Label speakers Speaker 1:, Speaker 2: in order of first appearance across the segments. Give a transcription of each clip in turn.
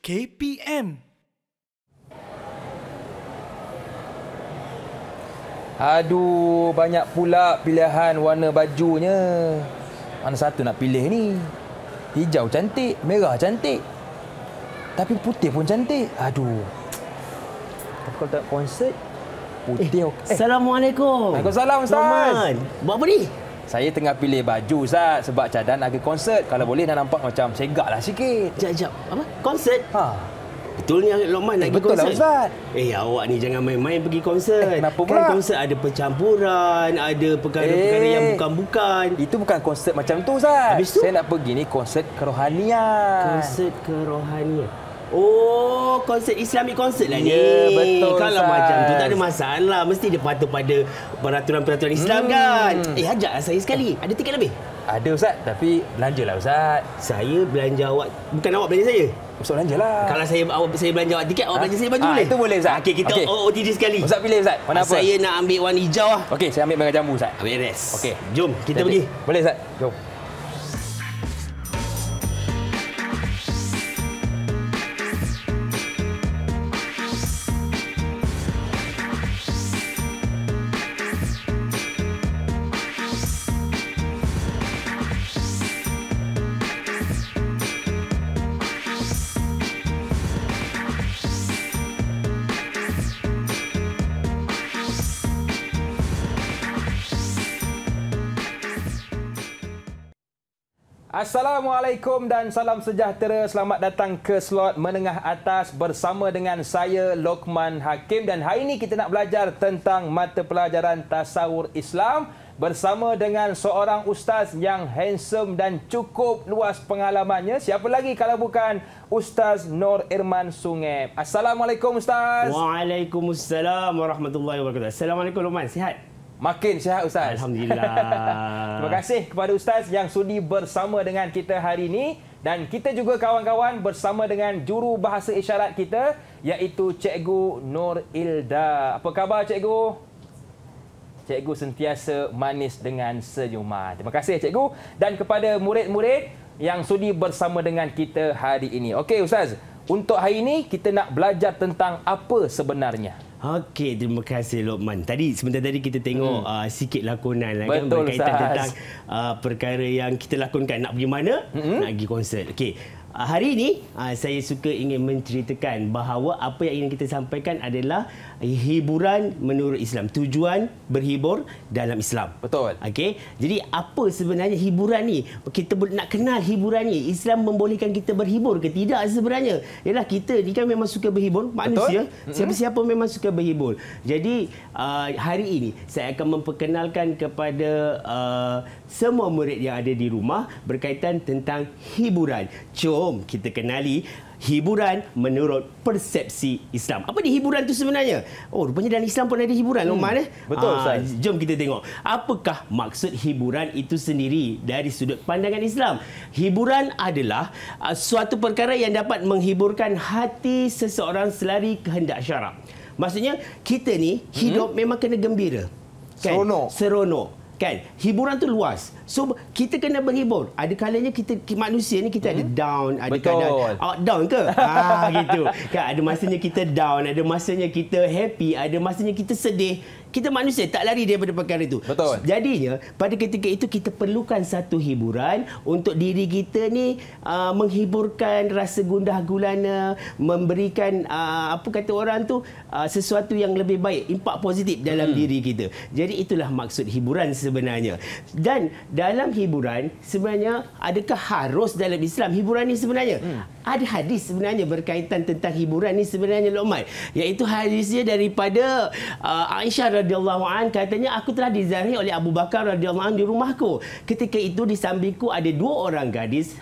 Speaker 1: KPM.
Speaker 2: Aduh, banyak pula pilihan warna bajunya. Mana satu nak pilih ni? Hijau cantik, merah cantik. Tapi putih pun cantik. Aduh. Tapi kalau tak konsert, putih okey.
Speaker 3: Assalamualaikum.
Speaker 2: Waalaikumsalam, Ustaz.
Speaker 3: Norman, buat apa ni?
Speaker 2: Saya tengah pilih baju, Ustaz. Sebab cadang nak pergi konsert. Kalau boleh nak nampak macam segak lah sikit.
Speaker 3: Sekejap. Apa? Konsert?
Speaker 2: Ha.
Speaker 3: Betul ni Lokman nak pergi
Speaker 2: Betul lah,
Speaker 3: konsert?
Speaker 2: Ustaz.
Speaker 3: Awak ni jangan main-main pergi konsert.
Speaker 2: Kenapa
Speaker 3: Kan
Speaker 2: pula?
Speaker 3: konsert ada percampuran, ada perkara-perkara yang bukan-bukan.
Speaker 2: Itu bukan konsert macam tu, Ustaz.
Speaker 3: Habis tu?
Speaker 2: Saya nak pergi ni konsert kerohanian.
Speaker 3: Konsert kerohanian. Oh, konsert Islamic concert lah ni.
Speaker 2: Ya, betul,
Speaker 3: Kalau
Speaker 2: Ustaz.
Speaker 3: macam tu tak ada masalah. Mesti dia patuh pada peraturan-peraturan Islam kan. Ajaklah saya sekali. Ada tiket lebih?
Speaker 2: Ada, Ustaz. Tapi belanjalah, Ustaz.
Speaker 3: Saya belanja awak. Bukan awak belanja saya.
Speaker 2: Ustaz belanjalah.
Speaker 3: Kalau saya belanja awak tiket, awak belanja saya baju boleh?
Speaker 2: Itu boleh, Ustaz.
Speaker 3: Okey, kita
Speaker 2: Okey.
Speaker 3: OOTD sekali.
Speaker 2: Ustaz pilih, Ustaz. Mana apa?
Speaker 3: Saya nak ambil warna hijau lah.
Speaker 2: Okey, saya ambil merah jambu, Ustaz.
Speaker 3: Beres.
Speaker 2: Okey.
Speaker 3: Jom, kita pergi.
Speaker 2: Boleh, Ustaz. Jom. Assalamualaikum dan salam sejahtera. Selamat datang ke slot menengah atas bersama dengan saya Lokman Hakim, dan hari ini kita nak belajar tentang mata pelajaran tasawur Islam bersama dengan seorang ustaz yang handsome dan cukup luas pengalamannya. Siapa lagi kalau bukan Ustaz Nur Irman Sungeb. Assalamualaikum, Ustaz.
Speaker 3: Waalaikumsalam warahmatullahi wabarakatuh. Assalamualaikum Lokman, sihat?
Speaker 2: Makin sihat, Ustaz.
Speaker 3: Alhamdulillah.
Speaker 2: Terima kasih kepada Ustaz yang sudi bersama dengan kita hari ini. Dan kita juga kawan-kawan bersama dengan juru bahasa isyarat kita, iaitu Cikgu Nur Ilda. Apa khabar, Cikgu? Cikgu sentiasa manis dengan senyuman. Terima kasih, Cikgu. Dan kepada murid-murid yang sudi bersama dengan kita hari ini. Okey, Ustaz. Untuk hari ini, kita nak belajar tentang apa sebenarnya.
Speaker 3: Okey, terima kasih Lokman. Sebentar tadi kita tengok sikit lakonan lah, kan,
Speaker 2: Betul,
Speaker 3: berkaitan
Speaker 2: Ustaz.
Speaker 3: tentang perkara yang kita lakonkan. Nak pergi mana? Nak pergi konsert. Okey. Hari ini saya suka ingin menceritakan bahawa apa yang ingin kita sampaikan adalah hiburan menurut Islam. Tujuan berhibur dalam Islam.
Speaker 2: Betul.
Speaker 3: Okey. Jadi apa sebenarnya hiburan ni? Kita nak kenal hiburan ni. Islam membolehkan kita berhibur ke tidak sebenarnya? Yalah, kita ni kan memang suka berhibur, manusia. Siapa-siapa memang suka berhibur. Jadi hari ini saya akan memperkenalkan kepada semua murid yang ada di rumah berkaitan tentang hiburan. Jom kita kenali hiburan menurut persepsi Islam. Apa ni hiburan tu sebenarnya? Oh, rupanya dalam Islam pun ada hiburan, Lokman.
Speaker 2: Betul, Ustaz.
Speaker 3: Jom kita tengok. Apakah maksud hiburan itu sendiri dari sudut pandangan Islam? Hiburan adalah suatu perkara yang dapat menghiburkan hati seseorang selari kehendak syarak. Maksudnya, kita ni hidup memang kena gembira. Kan? Seronok. Kan? Hiburan tu luas. So, kita kena berhibur. Ada kalanya kita manusia ni kita ada down, ada kadang down ke? Gitu. Kan, ada masanya kita down, ada masanya kita happy, ada masanya kita sedih. Kita manusia tak lari daripada perkara itu.
Speaker 2: Betul.
Speaker 3: Jadinya, pada ketika itu kita perlukan satu hiburan untuk diri kita ni menghiburkan rasa gundah gulana, memberikan apa kata orang tu sesuatu yang lebih baik, impak positif dalam diri kita. Jadi itulah maksud hiburan sebenarnya. Dan dalam hiburan sebenarnya, adakah harus dalam Islam hiburan ni sebenarnya? Ada hadis sebenarnya berkaitan tentang hiburan ni sebenarnya, Lokman. Iaitu hadisnya daripada Aisyah radhiyallahu an, katanya aku telah dizarihi oleh Abu Bakar radhiyallahu an di rumahku. Ketika itu di sampingku ada dua orang gadis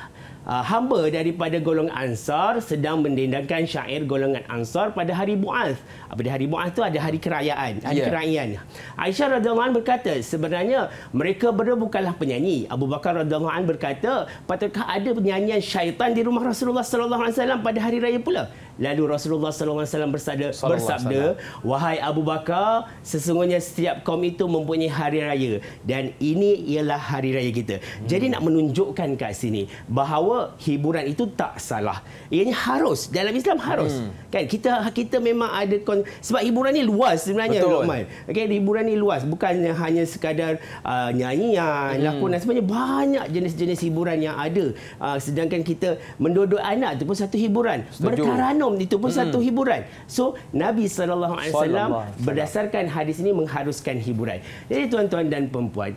Speaker 3: hamba daripada golongan Ansar sedang mendendangkan syair golongan Ansar pada hari Mu'adz. Pada hari Mu'adz itu ada hari kerajaan, kerajaan. Aisyah radhiyallahu an berkata, sebenarnya mereka berdua bukanlah penyanyi. Abu Bakar radhiyallahu an berkata, patutkah ada penyanyian syaitan di rumah Rasulullah sallallahu alaihi wasallam pada hari raya pula? Lalu Rasulullah SAW bersabda, wahai Abu Bakar, sesungguhnya setiap kaum itu mempunyai hari raya dan ini ialah hari raya kita. Jadi nak menunjukkan kat sini bahawa hiburan itu tak salah. Ianya harus, dalam Islam harus. Kan kita memang ada sebab hiburan ni luas sebenarnya, Luqman. Okey, hiburan ni luas, bukan hanya sekadar nyanyian, lakonan, sebenarnya banyak jenis-jenis hiburan yang ada. Sedangkan kita mendodok anak itu pun satu hiburan. Bertaranum itu pun satu hiburan. So Nabi SAW berdasarkan hadis ini mengharuskan hiburan. Jadi tuan-tuan dan perempuan,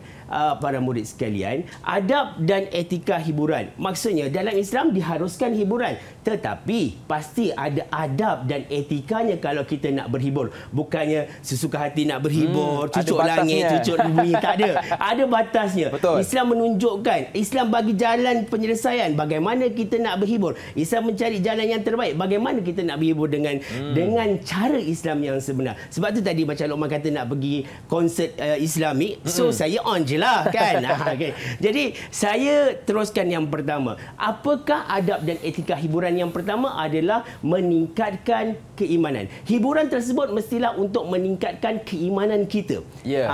Speaker 3: para murid sekalian, adab dan etika hiburan. Maksudnya dalam Islam diharuskan hiburan, tetapi pasti ada adab dan etikanya kalau kita nak berhibur. Bukannya sesuka hati nak berhibur, cucuk langit, cucuk bumi, tak ada. Ada batasnya. Betul. Islam menunjukkan, Islam bagi jalan penyelesaian bagaimana kita nak berhibur. Islam mencari jalan yang terbaik bagaimana kita nak berhibur dengan cara Islam yang sebenar. Sebab tu tadi macam Luqman kata nak pergi konsert Islamik, so saya on je lah kan. Okay. Jadi saya teruskan yang pertama. Apakah adab dan etika hiburan? Yang pertama adalah meningkatkan keimanan. Hiburan tersebut mestilah untuk meningkatkan keimanan kita.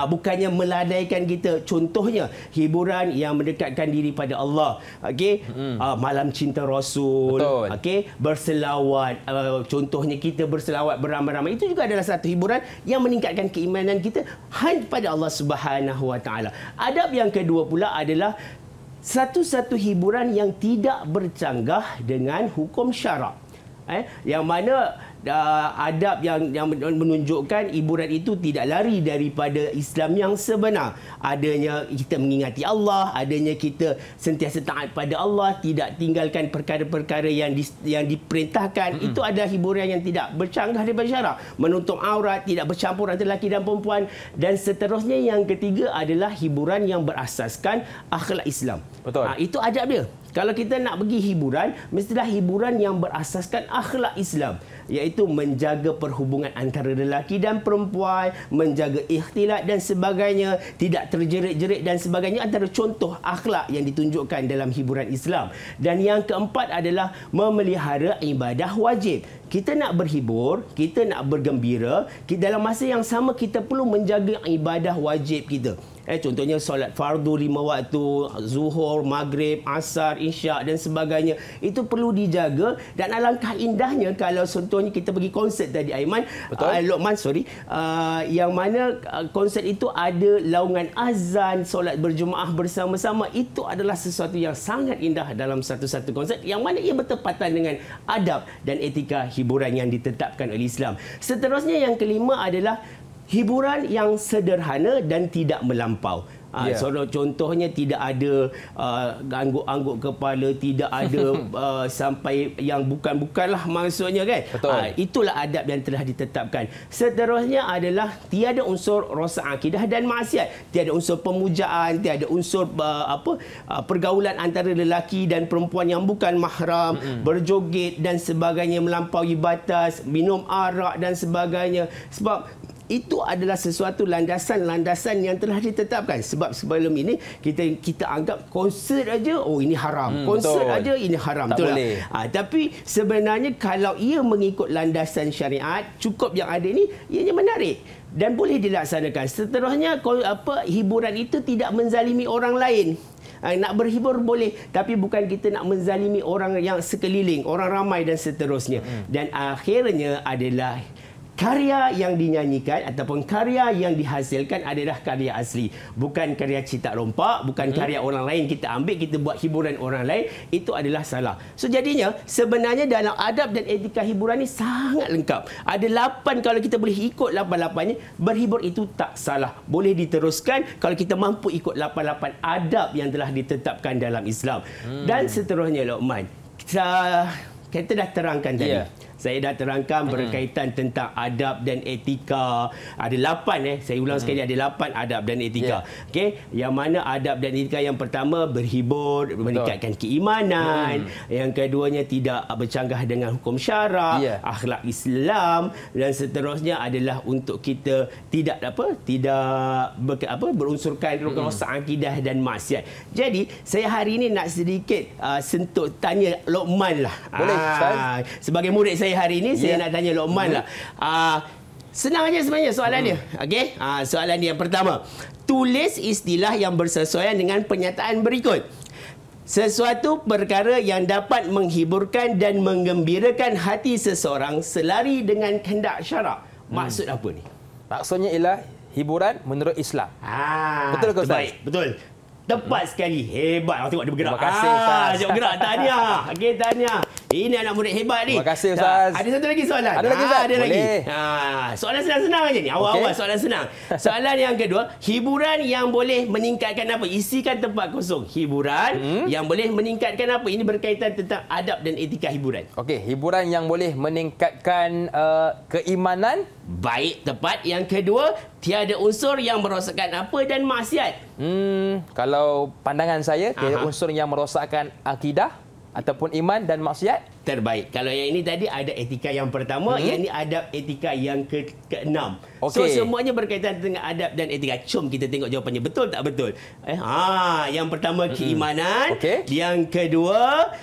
Speaker 3: Bukannya meladaikan kita. Contohnya hiburan yang mendekatkan diri pada Allah. Okey, malam cinta Rasul. Okey, berselawat. Contohnya kita berselawat beramai-ramai. Itu juga adalah satu hiburan yang meningkatkan keimanan kita hanya pada Allah Subhanahu Wa Taala. Adab yang kedua pula adalah satu-satu hiburan yang tidak bercanggah dengan hukum syarak. Yang mana adab yang menunjukkan hiburan itu tidak lari daripada Islam yang sebenar. Adanya kita mengingati Allah, adanya kita sentiasa taat pada Allah, tidak tinggalkan perkara-perkara yang diperintahkan. Itu adalah hiburan yang tidak bercanggah daripada syarak. Menutup aurat, tidak bercampur antara lelaki dan perempuan, dan seterusnya. Yang ketiga adalah hiburan yang berasaskan akhlak Islam. Itu adab dia. Kalau kita nak pergi hiburan, mestilah hiburan yang berasaskan akhlak Islam, iaitu menjaga perhubungan antara lelaki dan perempuan, menjaga ikhtilat dan sebagainya, tidak terjerit-jerit dan sebagainya, antara contoh akhlak yang ditunjukkan dalam hiburan Islam. Dan yang keempat adalah memelihara ibadah wajib. Kita nak berhibur, kita nak bergembira, dalam masa yang sama kita perlu menjaga ibadah wajib kita. Contohnya solat fardu 5 waktu, zuhur, maghrib, asar, isyak dan sebagainya. Itu perlu dijaga, dan alangkah indahnya kalau contohnya kita pergi konsert tadi, Aiman, Luqman, yang mana konsert itu ada laungan azan, solat berjemaah bersama-sama. Itu adalah sesuatu yang sangat indah dalam satu-satu konsert, yang mana ia bertepatan dengan adab dan etika hiburan yang ditetapkan oleh Islam. Seterusnya yang kelima adalah hiburan yang sederhana dan tidak melampau. Contohnya tidak ada angguk-angguk kepala, tidak ada sampai yang bukan-bukanlah maksudnya kan. Itulah adab yang telah ditetapkan. Seterusnya adalah tiada unsur rosak akidah dan maksiat, tiada unsur pemujaan, tiada unsur pergaulan antara lelaki dan perempuan yang bukan mahram, berjoget dan sebagainya, melampaui batas, minum arak dan sebagainya. Sebab itu adalah sesuatu landasan-landasan yang telah ditetapkan. Sebab sebelum ini kita anggap konsert aja, oh ini haram. Konsert aja ini haram.
Speaker 2: Tak boleh.
Speaker 3: Tapi sebenarnya kalau ia mengikut landasan syariat, cukup yang ada ini, ianya menarik dan boleh dilaksanakan. Seterusnya, hiburan itu tidak menzalimi orang lain. Nak berhibur boleh, tapi bukan kita nak menzalimi orang yang sekeliling, orang ramai dan seterusnya. Dan akhirnya adalah karya yang dinyanyikan ataupun karya yang dihasilkan adalah karya asli. Bukan karya citak rompak, bukan karya orang lain kita ambil, kita buat hiburan orang lain. Itu adalah salah. So jadinya sebenarnya dalam adab dan etika hiburan ni sangat lengkap. Ada 8, kalau kita boleh ikut 8-8-nya, berhibur itu tak salah. Boleh diteruskan kalau kita mampu ikut 8-8 adab yang telah ditetapkan dalam Islam. Dan seterusnya, Luqman, kita dah terangkan tadi. Saya dah terangkan berkaitan tentang adab dan etika. Ada 8 saya ulang sekali, ada 8 adab dan etika. Okey, yang mana adab dan etika yang pertama berhibur, meningkatkan keimanan. Yang keduanya tidak bercanggah dengan hukum syarak, akhlak Islam, dan seterusnya adalah untuk kita tidak berunsurkan rosak akidah dan maksiat. Jadi saya hari ini nak sedikit sentuh tanya Luqman lah.
Speaker 2: Boleh, Ustaz.
Speaker 3: Sebagai murid saya saya hari ini, saya nak tanya Luqman lah. Senang aja sebenarnya soalan dia. Okey, soalan dia yang pertama. Tulis istilah yang bersesuaian dengan pernyataan berikut. Sesuatu perkara yang dapat menghiburkan dan menggembirakan hati seseorang selari dengan kehendak syarak. Maksud apa ni?
Speaker 2: Maksudnya ialah hiburan menurut Islam. Betul ke Ustaz?
Speaker 3: Baik, betul. Tepat sekali. Hebat. Awak tengok dia bergerak.
Speaker 2: Terima kasih, Ustaz.
Speaker 3: Dia bergerak. Tahniah. Okey, tahniah. Ini anak murid hebat ni.
Speaker 2: Terima kasih, Ustaz.
Speaker 3: Ada satu lagi soalan.
Speaker 2: Ada lagi, Ustaz?
Speaker 3: Ada lagi.
Speaker 2: Boleh.
Speaker 3: Soalan senang-senang aja ni. Awal-awal soalan senang. Soalan yang kedua, hiburan yang boleh meningkatkan apa? Isikan tempat kosong. Hiburan yang boleh meningkatkan apa? Ini berkaitan tentang adab dan etika hiburan.
Speaker 2: Okey, hiburan yang boleh meningkatkan keimanan.
Speaker 3: Baik, tepat. Yang kedua, tiada unsur yang merosakkan apa dan maksiat.
Speaker 2: Kalau pandangan saya, tiada unsur yang merosakkan akidah ataupun iman dan maksiat.
Speaker 3: Terbaik. Kalau yang ini tadi ada etika yang pertama, yang ini adab etika yang keenam. So semuanya berkaitan dengan adab dan etika. Jom kita tengok jawapannya betul tak betul. Yang pertama keimanan, yang kedua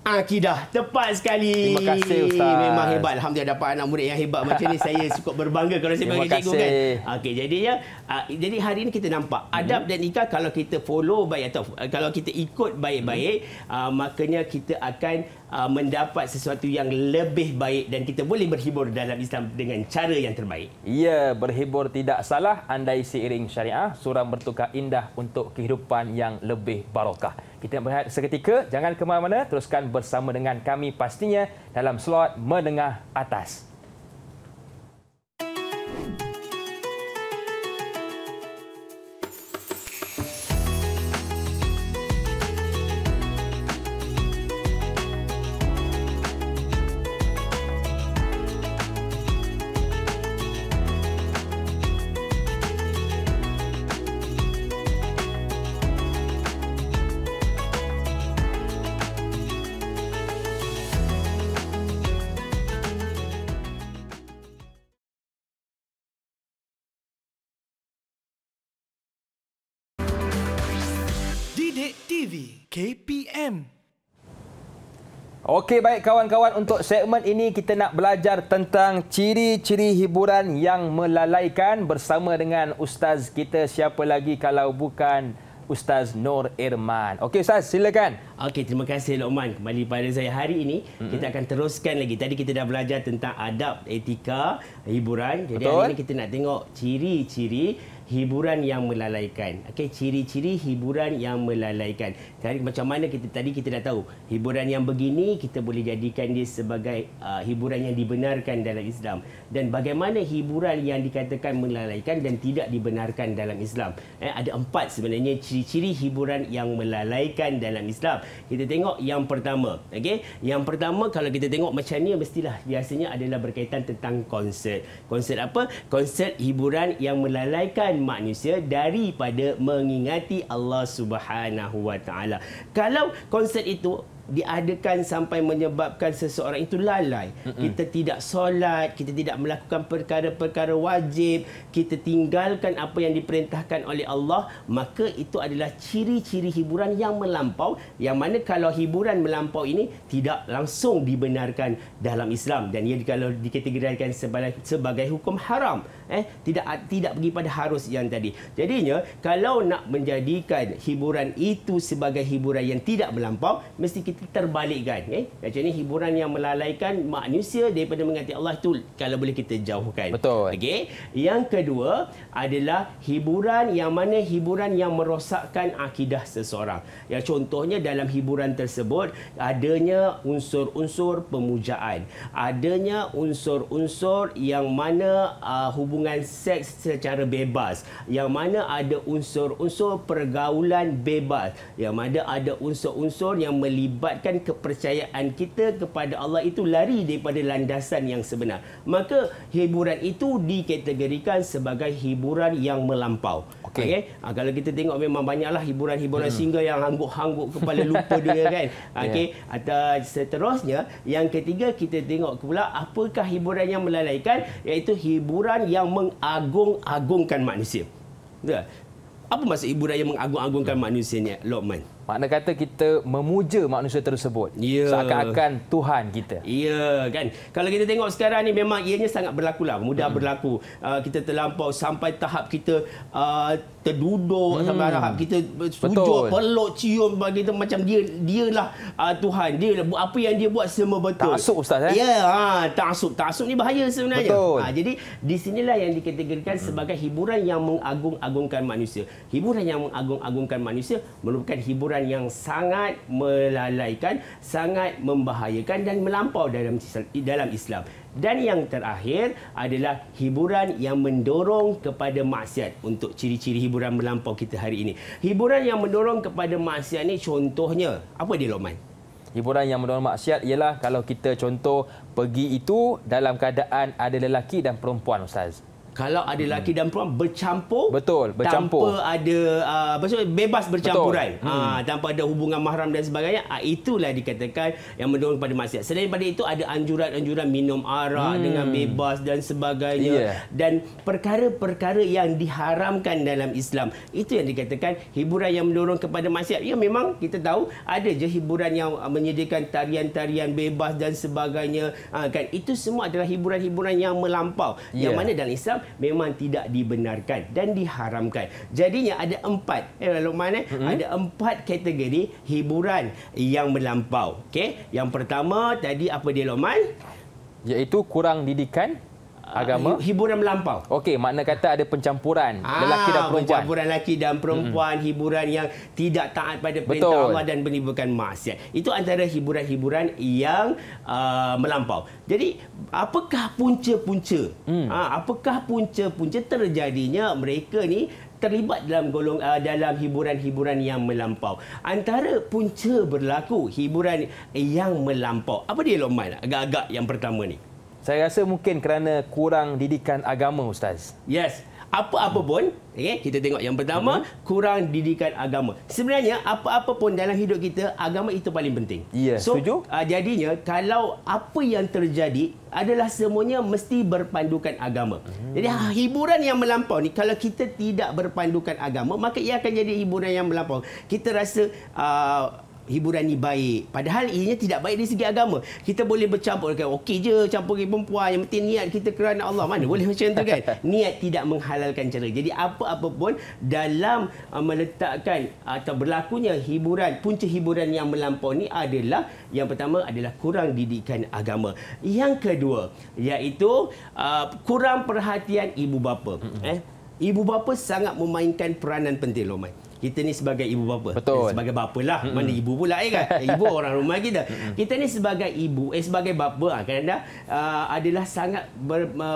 Speaker 3: akidah. Tepat sekali.
Speaker 2: Terima kasih, Ustaz.
Speaker 3: Memang hebat. Alhamdulillah dapat anak murid yang hebat macam ni. Saya cukup berbangga kalau saya bagi cikgu kan. Okey, jadi hari ini kita nampak adab dan etika kalau kita follow baik atau kalau kita ikut baik-baik, makanya kita akan mendapat sesuatu yang lebih baik dan kita boleh berhibur dalam Islam dengan cara yang terbaik.
Speaker 2: Ya, berhibur tidak salah andai seiring syariah, suram bertukar indah untuk kehidupan yang lebih barakah. Kita berehat seketika, jangan ke mana-mana, teruskan bersama dengan kami pastinya dalam slot menengah atas.
Speaker 1: Didik TV KPM.
Speaker 2: Okey, baik kawan-kawan, untuk segmen ini kita nak belajar tentang ciri-ciri hiburan yang melalaikan bersama dengan Ustaz kita, siapa lagi kalau bukan Ustaz Nur Irman. Okey Ustaz, silakan.
Speaker 3: Okey, terima kasih Luqman. Kembali pada saya hari ini, kita akan teruskan lagi. Tadi kita dah belajar tentang adab, etika, hiburan. Jadi hari ini kita nak tengok ciri-ciri hiburan yang melalaikan. Okey, ciri-ciri hiburan yang melalaikan. Jadi macam mana tadi kita dah tahu, hiburan yang begini kita boleh jadikan dia sebagai hiburan yang dibenarkan dalam Islam. Dan bagaimana hiburan yang dikatakan melalaikan dan tidak dibenarkan dalam Islam. Ada 4 sebenarnya ciri-ciri hiburan yang melalaikan dalam Islam. Kita tengok yang pertama. Okey, yang pertama kalau kita tengok macam ni mestilah biasanya adalah berkaitan tentang konsert. Konsert apa? Konsert hiburan yang melalaikan manusia daripada mengingati Allah Subhanahu Wa Taala. Kalau konsert itu diadakan sampai menyebabkan seseorang itu lalai, kita tidak solat, kita tidak melakukan perkara-perkara wajib, kita tinggalkan apa yang diperintahkan oleh Allah, maka itu adalah ciri-ciri hiburan yang melampau, yang mana kalau hiburan melampau ini tidak langsung dibenarkan dalam Islam dan ia kalau dikategorikan sebagai hukum haram, tidak pergi pada harus yang tadi. Jadinya kalau nak menjadikan hiburan itu sebagai hiburan yang tidak melampau, mesti kita terbalikkan. Macam ni hiburan yang melalaikan manusia daripada mengingati Allah itu kalau boleh kita jauhkan.
Speaker 2: Betul.
Speaker 3: Okey. Yang kedua adalah hiburan yang mana hiburan yang merosakkan akidah seseorang. Ya, contohnya dalam hiburan tersebut adanya unsur-unsur pemujaan, adanya unsur-unsur yang mana hubungan seks secara bebas, yang mana ada unsur-unsur pergaulan bebas, yang mana ada unsur-unsur yang melibatkan kepercayaan kita kepada Allah itu lari daripada landasan yang sebenar. Maka hiburan itu dikategorikan sebagai hiburan yang melampau. Okey. Kalau kita tengok memang banyaklah hiburan-hiburan sehingga yang hangguk-hangguk kepala lupa dia kan. Okey. Atau seterusnya, yang ketiga kita tengok pula apakah hiburan yang melalaikan, iaitu hiburan yang mengagung-agungkan manusia. Betul? Apa maksud hiburan yang mengagung-agungkan manusia ni, Luqman?
Speaker 2: Makna kata kita memuja manusia tersebut. Seakan-akan Tuhan kita.
Speaker 3: Ya, kan. Kalau kita tengok sekarang ni memang ianya sangat berlakulah, mudah berlaku. Kita terlampau sampai tahap kita terduduk, sampai tahap kita sujud, peluk, cium, kita macam dialah Tuhan. Dia apa yang dia buat semua betul.
Speaker 2: Taksub Ustaz
Speaker 3: Ya, taksub. Taksub ni bahaya sebenarnya.
Speaker 2: Betul.
Speaker 3: Jadi di sinilah yang dikategorikan sebagai hiburan yang mengagung-agungkan manusia. Hiburan yang mengagung-agungkan manusia merupakan hiburan yang sangat melalaikan, sangat membahayakan dan melampau dalam Islam. Dan yang terakhir adalah hiburan yang mendorong kepada maksiat. Untuk ciri-ciri hiburan melampau kita hari ini. Hiburan yang mendorong kepada maksiat ni contohnya, apa dia, Lokman?
Speaker 2: Hiburan yang mendorong maksiat ialah kalau kita contoh pergi itu dalam keadaan ada lelaki dan perempuan, Ustaz.
Speaker 3: Kalau ada lelaki dan perempuan bercampur,
Speaker 2: bercampur
Speaker 3: tanpa ada bebas bercampuran, tanpa ada hubungan mahram dan sebagainya, itulah dikatakan yang mendorong kepada maksiat. Selain daripada itu ada anjuran-anjuran minum arak dengan bebas dan sebagainya, dan perkara-perkara yang diharamkan dalam Islam. Itu yang dikatakan hiburan yang mendorong kepada maksiat. Ya, memang kita tahu ada je hiburan yang menyediakan tarian-tarian bebas dan sebagainya, kan. Itu semua adalah hiburan-hiburan yang melampau, yang mana dalam Islam memang tidak dibenarkan dan diharamkan. Jadinya ada 4, Lokman, ada 4 kategori hiburan yang melampau. Okey, yang pertama tadi apa dia, Lokman?
Speaker 2: Iaitu kurang didikan agama.
Speaker 3: Hiburan melampau.
Speaker 2: Okey, makna kata ada pencampuran lelaki dan perempuan.
Speaker 3: Pencampuran lelaki dan perempuan, hiburan yang tidak taat pada perintah Allah dan menimbulkan maksiat. Itu antara hiburan-hiburan yang melampau. Jadi, apakah punca-punca? Apakah punca-punca terjadinya mereka ni terlibat dalam hiburan-hiburan yang melampau? Antara punca berlaku hiburan yang melampau, apa dia, Lokman? Agak-agak yang pertama ni.
Speaker 2: Saya rasa mungkin kerana kurang didikan agama, Ustaz.
Speaker 3: Yes. Apa-apa pun, kita tengok yang pertama, kurang didikan agama. Sebenarnya, apa-apa pun dalam hidup kita, agama itu paling penting.
Speaker 2: Ya, setuju.
Speaker 3: Jadinya, kalau apa yang terjadi adalah semuanya mesti berpandukan agama. Jadi, hiburan yang melampau ni, kalau kita tidak berpandukan agama, maka ia akan jadi hiburan yang melampau. Kita rasa hiburan ni baik, padahal ianya tidak baik dari segi agama. Kita boleh bercampur, okey je campur dengan perempuan, yang penting niat kita kerana Allah. Mana boleh macam tu, kan? Niat tidak menghalalkan cara. Jadi apa-apa pun dalam meletakkan atau berlakunya hiburan, punca hiburan yang melampau ni adalah, yang pertama adalah kurang didikan agama. Yang kedua iaitu kurang perhatian ibu bapa. Ibu bapa sangat memainkan peranan penting, Lokman. Kita ni sebagai ibu bapa.
Speaker 2: Betul.
Speaker 3: Sebagai bapa lah. Mana ibu pula, kan? Ibu orang rumah kita. Kita ni sebagai ibu, sebagai bapa, kadang-kadang adalah sangat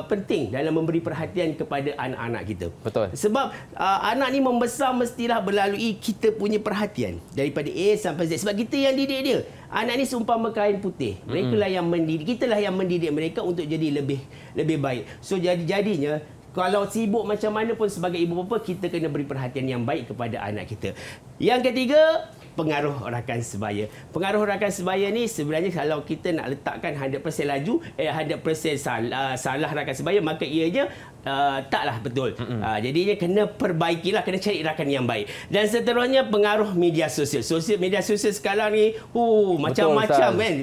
Speaker 3: penting dalam memberi perhatian kepada anak-anak kita.
Speaker 2: Betul.
Speaker 3: Sebab anak ni membesar mestilah melalui kita punya perhatian. Daripada A sampai Z. Sebab kita yang didik dia. Anak ni seumpama kain putih. Mereka lah yang mendidik. Kita lah yang mendidik mereka untuk jadi lebih baik. So, jadinya, kalau sibuk macam mana pun sebagai ibu bapa, kita kena beri perhatian yang baik kepada anak kita. Yang ketiga, pengaruh rakan sebaya. Pengaruh rakan sebaya ni sebenarnya kalau kita nak letakkan 100% laju, 100% salah rakan sebaya, maka ianya taklah betul. Jadinya kena perbaikilah, kena cari rakan yang baik. Dan seterusnya pengaruh media sosial. Media sosial sekarang ni macam-macam, kan.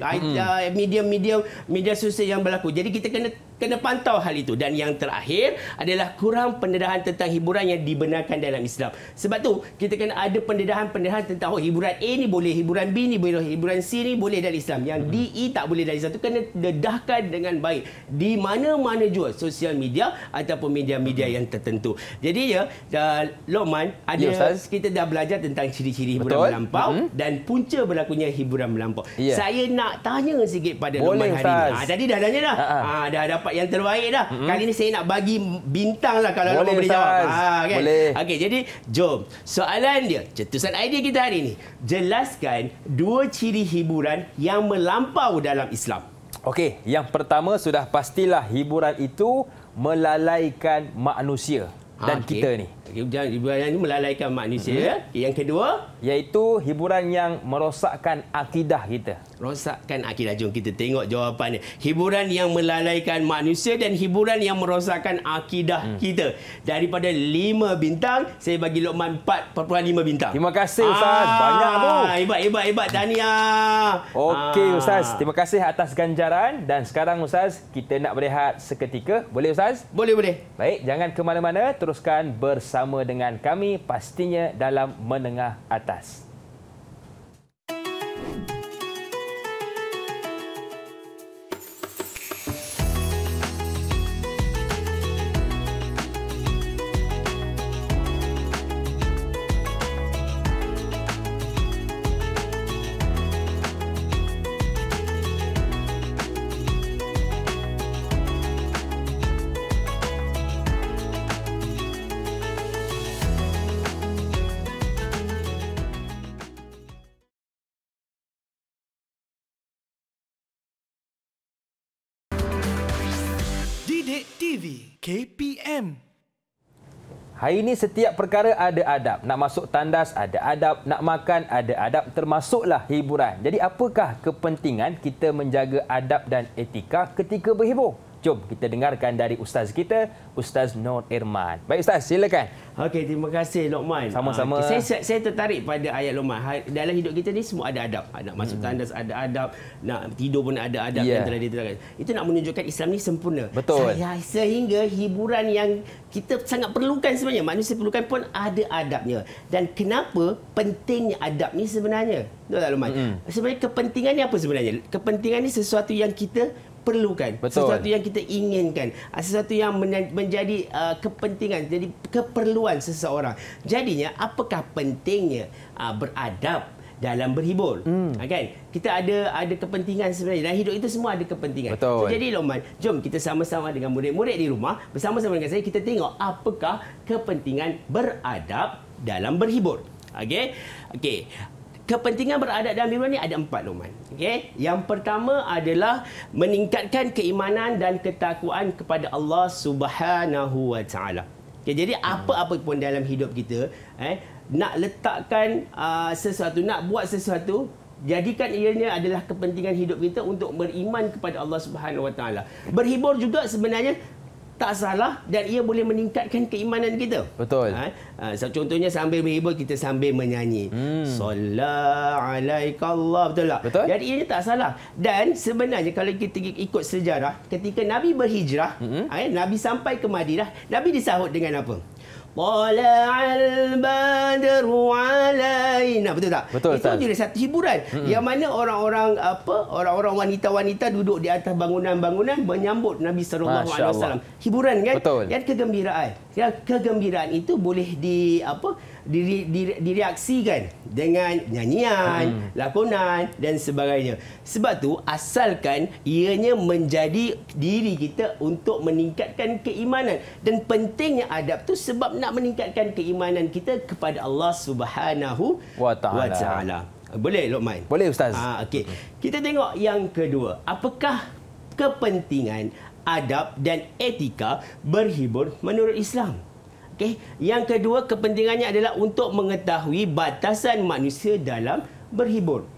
Speaker 3: Media sosial yang berlaku. Jadi kita kena pantau hal itu. Dan yang terakhir adalah kurang pendedahan tentang hiburan yang dibenarkan dalam Islam. Sebab tu kita kena ada pendedahan tentang hiburan A ni boleh, hiburan B ni boleh, hiburan C ni boleh dalam Islam. Yang D, E tak boleh dalam Islam. Itu kena dedahkan dengan baik di mana-mana jua, sosial media ataupun media-media yang tertentu. Jadi Lokman, kita dah belajar tentang ciri-ciri hiburan melampau dan punca berlakunya hiburan melampau. Saya nak tanya sikit pada Lokman hari ni. Tadi dah tanya dah. Dah dapat yang terbaik dah. Kali ni saya nak bagi bintang lah kalau Lokman boleh jawab. Kan? Boleh. Okey, jadi jom. Soalan dia, cetusan idea kita hari ni. Jelaskan 2 ciri hiburan yang melampau dalam Islam.
Speaker 2: Okey, yang pertama sudah pastilah hiburan itu melalaikan manusia dan kita ni.
Speaker 3: Hiburan ini melalaikan manusia. Yang kedua,
Speaker 2: iaitu hiburan yang merosakkan akidah kita.
Speaker 3: Rosakkan akidah. Jom kita tengok jawapannya. Hiburan yang melalaikan manusia dan hiburan yang merosakkan akidah kita. Daripada 5 bintang, saya bagi Luqman 4.5 bintang.
Speaker 2: Terima kasih Ustaz. Banyak tu.
Speaker 3: Hebat. Tahniah.
Speaker 2: Okey Ustaz. Terima kasih atas ganjaran. Dan sekarang Ustaz, kita nak berehat seketika. Boleh Ustaz?
Speaker 3: Boleh.
Speaker 2: Baik, jangan ke mana-mana. Teruskan bersama dengan kami pastinya dalam Menengah Atas.
Speaker 1: Didik TV KPM.
Speaker 2: Hari ini setiap perkara ada adab. Nak masuk tandas ada adab, nak makan ada adab, termasuklah hiburan. Jadi apakah kepentingan kita menjaga adab dan etika ketika berhibur? Jom kita dengarkan dari Ustaz kita, Ustaz Nur Irman. Baik Ustaz, silakan.
Speaker 3: Okey, terima kasih Luqman.
Speaker 2: Sama-sama.
Speaker 3: Saya tertarik pada ayat Luqman. Dalam hidup kita ni semua ada adab. Nak masuk tandas ada adab, nak tidur pun ada adab yang telah diterangkan. Itu nak menunjukkan Islam ni sempurna.
Speaker 2: Betul.
Speaker 3: Sehingga hiburan yang kita sangat perlukan sebenarnya, manusia perlukan pun ada adabnya. Dan kenapa pentingnya adab ni sebenarnya? Betul tak Luqman? Sebenarnya kepentingan ni apa sebenarnya? Kepentingan ni sesuatu yang kita perlukan.
Speaker 2: Betul.
Speaker 3: Sesuatu yang kita inginkan, sesuatu yang menjadi kepentingan, jadi keperluan seseorang. Jadinya apakah pentingnya beradab dalam berhibur? Kan? Kita ada kepentingan sebenarnya. Dalam hidup itu semua ada kepentingan.
Speaker 2: Betul.
Speaker 3: Jadi Luqman, jom kita sama-sama dengan murid-murid di rumah, bersama-sama dengan saya, kita tengok apakah kepentingan beradab dalam berhibur. Okey. Kepentingan beradab dalam hiburan ni ada 4, Luqman. Okey. Yang pertama adalah meningkatkan keimanan dan ketakwaan kepada Allah Subhanahu Wa Taala. Okay, jadi apa-apa pun dalam hidup kita, nak letakkan sesuatu, nak buat sesuatu, jadikan ianya adalah kepentingan hidup kita untuk beriman kepada Allah Subhanahu Wa Taala. Berhibur juga sebenarnya tak salah dan ia boleh meningkatkan keimanan kita.
Speaker 2: Betul.
Speaker 3: Contohnya sambil berhibur kita sambil menyanyi. Salla alaikallah, betul tak?
Speaker 2: Betul.
Speaker 3: Jadi ianya tak salah. Dan sebenarnya kalau kita ikut sejarah, ketika Nabi berhijrah, Nabi sampai ke Madinah, Nabi disahut dengan apa? Tala'al badru alaina. Betul tak?
Speaker 2: Betul,
Speaker 3: itu jadi satu hiburan. Yang mana orang-orang wanita-wanita duduk di atas bangunan-bangunan menyambut Nabi sallallahu alaihi wasallam. Hiburan kan?
Speaker 2: Betul.
Speaker 3: Dan kegembiraan. Yang kegembiraan itu boleh direaksikan dengan nyanyian, lakonan dan sebagainya. Sebab tu asalkan ianya menjadi diri kita untuk meningkatkan keimanan, dan pentingnya adab tu sebab nak meningkatkan keimanan kita kepada Allah Subhanahu wa Taala. Boleh Luqman?
Speaker 2: Boleh Ustaz.
Speaker 3: Okey. Kita tengok yang kedua. Apakah kepentingan adab dan etika berhibur menurut Islam? Okey. Yang kedua, kepentingannya adalah untuk mengetahui batasan manusia dalam berhibur.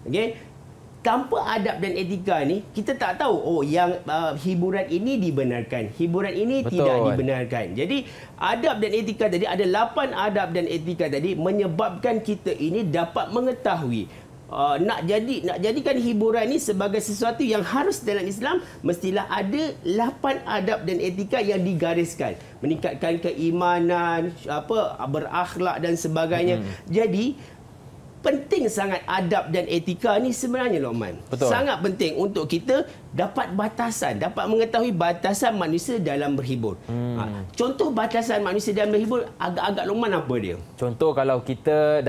Speaker 3: Okey. Tanpa adab dan etika ni, kita tak tahu yang hiburan ini dibenarkan, hiburan ini tidak dibenarkan. Jadi adab dan etika tadi, ada 8 adab dan etika tadi menyebabkan kita ini dapat mengetahui nak jadikan hiburan ini sebagai sesuatu yang harus dalam Islam, mestilah ada 8 adab dan etika yang digariskan, meningkatkan keimanan, berakhlak dan sebagainya. Jadi penting sangat adab dan etika ni sebenarnya Luqman.
Speaker 2: Betul.
Speaker 3: Sangat penting untuk kita dapat batasan, dapat mengetahui batasan manusia dalam berhibur. Contoh batasan manusia dalam berhibur agak-agak Luqman apa dia?
Speaker 2: Contoh kalau kita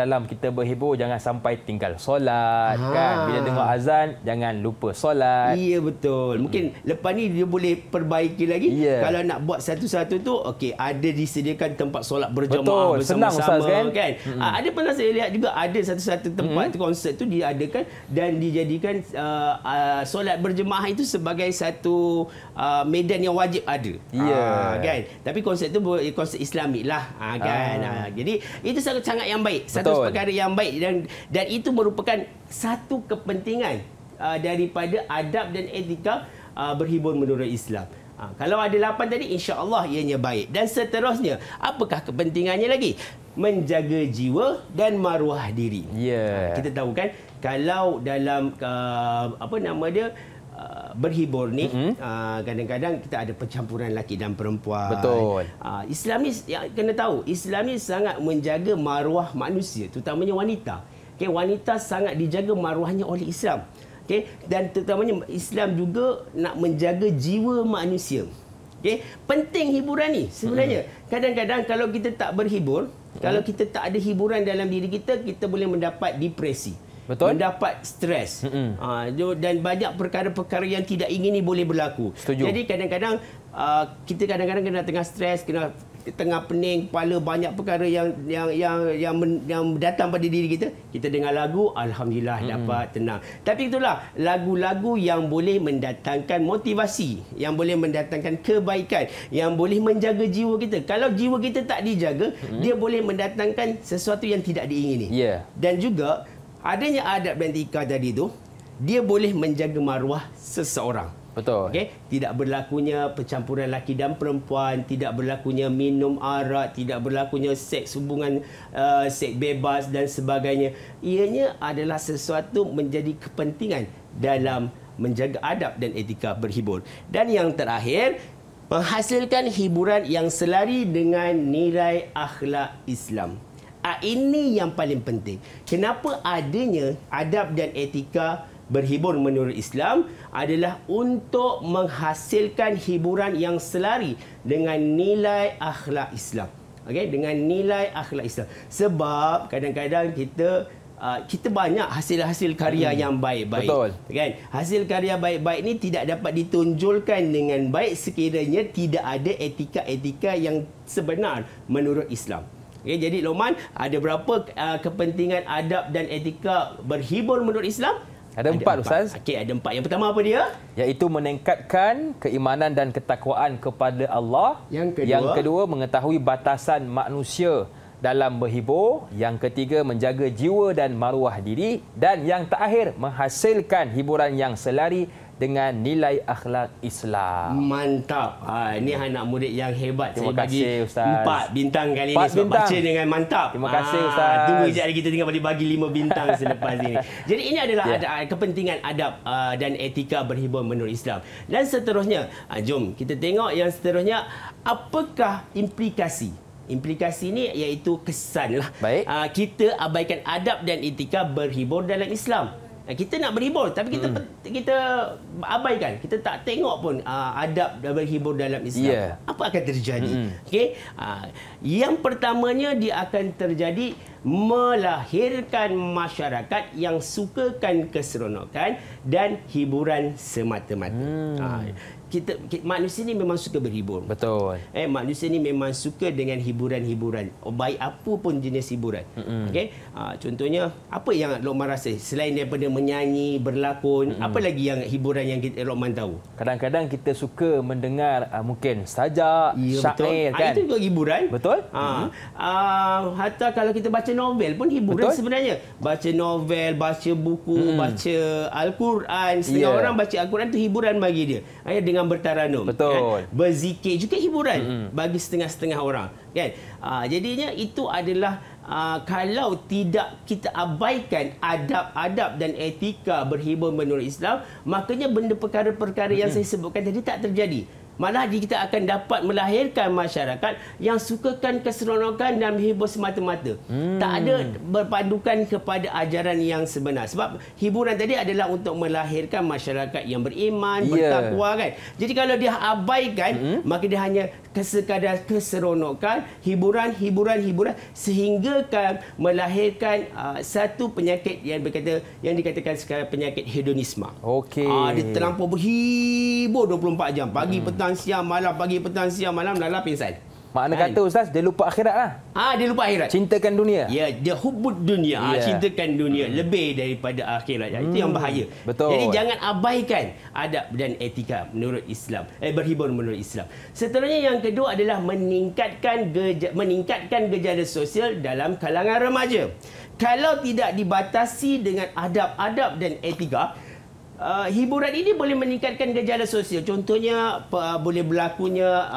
Speaker 2: berhibur jangan sampai tinggal solat kan. Bila dengar azan jangan lupa solat.
Speaker 3: Ya betul. Mungkin lepas ni dia boleh perbaiki lagi. Kalau nak buat satu-satu tu ada disediakan tempat solat berjemaah bersama-sama.
Speaker 2: Senang Ustaz kan?
Speaker 3: Ada pernah saya lihat juga ada satu tempat konsert tu diadakan dan dijadikan solat berjemaah itu sebagai satu medan yang wajib ada. Kan? Tapi konsep itu konsep Islamik lah. Kan? Jadi itu sangat yang baik. Satu perkara yang baik dan itu merupakan satu kepentingan daripada adab dan etika berhibur menurut Islam. Kalau ada 8 tadi, insya-Allah ianya baik. Dan seterusnya, apakah kepentingannya lagi? Menjaga jiwa dan maruah diri. Kita tahu kan, kalau dalam berhibur ni, kadang-kadang kita ada percampuran lelaki dan perempuan.
Speaker 2: Betul.
Speaker 3: Islam ni kena tahu, Islam ni sangat menjaga maruah manusia, terutamanya wanita. Okay, wanita sangat dijaga maruahnya oleh Islam. Okay? Dan terutamanya Islam juga nak menjaga jiwa manusia. Okay? Penting hiburan ni sebenarnya. Kadang-kadang kalau kita tak berhibur, kalau kita tak ada hiburan dalam diri kita, kita boleh mendapat depresi.
Speaker 2: Betul.
Speaker 3: Mendapat stres. Dan banyak perkara-perkara yang tidak ingin ni boleh berlaku.
Speaker 2: Setuju.
Speaker 3: Jadi kadang-kadang kita kena tengah stres, kena tengah pening, kepala, banyak perkara yang datang pada diri kita. Kita dengar lagu, alhamdulillah dapat tenang. Tapi itulah lagu-lagu yang boleh mendatangkan motivasi, yang boleh mendatangkan kebaikan, yang boleh menjaga jiwa kita. Kalau jiwa kita tak dijaga, dia boleh mendatangkan sesuatu yang tidak diingini. Dan juga adanya adab dan etika tadi tu, dia boleh menjaga maruah seseorang.
Speaker 2: Betul.
Speaker 3: Okay? Tidak berlakunya percampuran lelaki dan perempuan, tidak berlakunya minum arak, tidak berlakunya seks hubungan seks bebas dan sebagainya. Ianya adalah sesuatu menjadi kepentingan dalam menjaga adab dan etika berhibur. Dan yang terakhir, menghasilkan hiburan yang selari dengan nilai akhlak Islam. Ini yang paling penting. Kenapa adanya adab dan etika berhibur menurut Islam adalah untuk menghasilkan hiburan yang selari dengan nilai akhlak Islam. Okey, dengan nilai akhlak Islam. Sebab kadang-kadang kita banyak hasil-hasil karya yang baik-baik.
Speaker 2: Betul.
Speaker 3: Kan? Hasil karya baik-baik ni tidak dapat ditonjolkan dengan baik sekiranya tidak ada etika-etika yang sebenar menurut Islam. Okay, jadi Lokman, ada berapa kepentingan adab dan etika berhibur menurut Islam?
Speaker 2: Ada 4, Ustaz.
Speaker 3: Okey, ada 4. Yang pertama apa dia?
Speaker 2: Iaitu meningkatkan keimanan dan ketakwaan kepada Allah. Yang kedua, mengetahui batasan manusia dalam berhibur. Yang ketiga, menjaga jiwa dan maruah diri. Dan yang terakhir, menghasilkan hiburan yang selari dengan nilai akhlak Islam.
Speaker 3: Mantap. Ini anak murid yang hebat.
Speaker 2: Terima
Speaker 3: Saya
Speaker 2: kasih, Ustaz.
Speaker 3: 4 bintang kali
Speaker 2: 4
Speaker 3: ini sebab
Speaker 2: bintang.
Speaker 3: baca dengan mantap.
Speaker 2: Terima kasih, Ustaz.
Speaker 3: Tunggu sekejap lagi, kita tinggal boleh bagi 5 bintang selepas ini. Jadi ini adalah kepentingan adab dan etika berhibur menurut Islam. Dan seterusnya, jom kita tengok yang seterusnya, apakah implikasi? Implikasi ini iaitu kesan lah.
Speaker 2: Baik.
Speaker 3: Kita abaikan adab dan etika berhibur dalam Islam. Kita nak berhibur tapi kita abaikan, kita tak tengok pun adab dan berhibur dalam Islam. Apa akan terjadi? Okey, yang pertamanya dia akan terjadi melahirkan masyarakat yang sukakan keseronokan dan hiburan semata-mata. Manusia ni memang suka berhibur.
Speaker 2: Betul.
Speaker 3: Manusia ni memang suka dengan hiburan-hiburan. Baik apa pun jenis hiburan. Okey. Contohnya, apa yang Lokman rasa selain daripada menyanyi, berlakon, apa lagi yang hiburan yang Lokman tahu?
Speaker 2: Kadang-kadang kita suka mendengar mungkin sajak, syair kan.
Speaker 3: Itu juga hiburan.
Speaker 2: Betul.
Speaker 3: Hatta kalau kita baca novel pun hiburan sebenarnya. Baca novel, baca buku, baca Al-Quran. Setengah orang baca Al-Quran itu hiburan bagi dia. Dengan bertaranum.
Speaker 2: Betul.
Speaker 3: Kan? Berzikir juga hiburan bagi setengah-setengah orang. Kan? Jadinya itu adalah kalau tidak kita abaikan adab-adab dan etika berhibur menurut Islam, makanya benda perkara-perkara yang saya sebutkan tadi tak terjadi. Malah kita akan dapat melahirkan masyarakat yang sukakan keseronokan dan menghibur semata-mata. Tak ada berpandukan kepada ajaran yang sebenar. Sebab hiburan tadi adalah untuk melahirkan masyarakat yang beriman, bertakwa kan. Jadi kalau dia abaikan, maka dia hanya sekadar keseronokan, hiburan sehinggakan melahirkan satu penyakit yang dikatakan sekarang penyakit hedonisme.
Speaker 2: Okey.
Speaker 3: Dia terlampau berhibur 24 jam. Pagi, petang, siang, malam, pagi, petang, siang, malam, lala pingsan.
Speaker 2: Makna kata Ustaz, dia lupa akhirat lah.
Speaker 3: Dia lupa akhirat.
Speaker 2: Cintakan dunia.
Speaker 3: Ya, dia hubbud dunia. Cintakan dunia lebih daripada akhirat. Itu yang bahaya.
Speaker 2: Betul.
Speaker 3: Jadi jangan abaikan adab dan etika menurut Islam. Berhibur menurut Islam. Seterusnya yang kedua adalah meningkatkan gejala sosial dalam kalangan remaja. Kalau tidak dibatasi dengan adab-adab dan etika, hiburan ini boleh meningkatkan gejala sosial. Contohnya boleh berlakunya